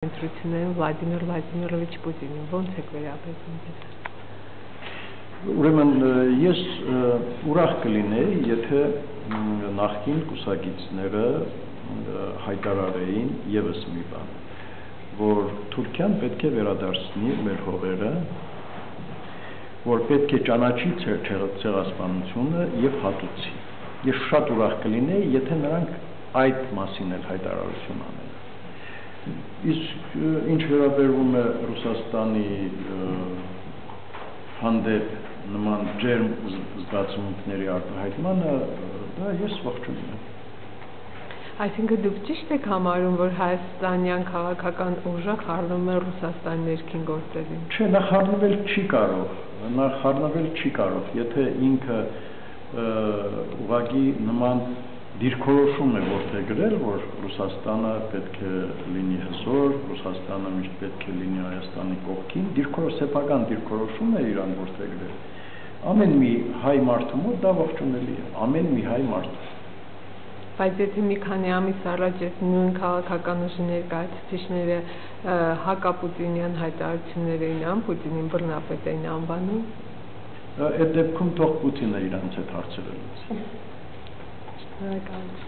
ընտրություններին Վլադիմիր Վլադիմիրովիչ Պուտինին ո՞նց եք վերաբերվում դες։ Ուրեմն ես ուրախ կլինեի, եթե նախկին կուսակիցները հայտարարեին եւս մի բան, որ Թուրքիան պետք է վերադարձնի մեր հողերը, որ պետք է ճանաչի ցեղասպանությունը եւ հատուցի։ Ես շատ ուրախ կլինեի, եթե նրանք այդ մասին էլ հայտարարություն անեն։ Իսկ ինչ վերաբերվում է Ռուսաստանի հանդեպ նման ջերմ զգացմունքների արտահայտմանը, դա ես ողջունում եմ։ Այսինքն դուք ճիշտ եք համարում, որ հայաստանյան քաղաքական ուժը խառնում է Ռուսաստանի ներքին գործերին։ Չէ, նա խառնվել չի կարող, եթե ինքը ուղղակի նման դիրքորոշում է որդեգրել, որ Ռուսաստանը պետք է լինի հզոր, Ռուսաստանը միշտ պետք է լինի Հայաստանի կողքին, սեփական դիրքորոշում է իրան որդեգրել։ Ամեն մի հայ մարդու մոտ դա ողջունելի է, ամեն մի հայ մարդ։ Բայց եթե մի քանի ամիս առաջ այս նույն քաղաքական ուժի ներկայացուցիչները հակապուտինյան հայտարարություններ էին անում, Պուտինին բռնապետ էին անվանում։ Այդ դեպքում թող Պուտինը իրանց հետ հարցերը լուծի։ Շնորհակալ եմ։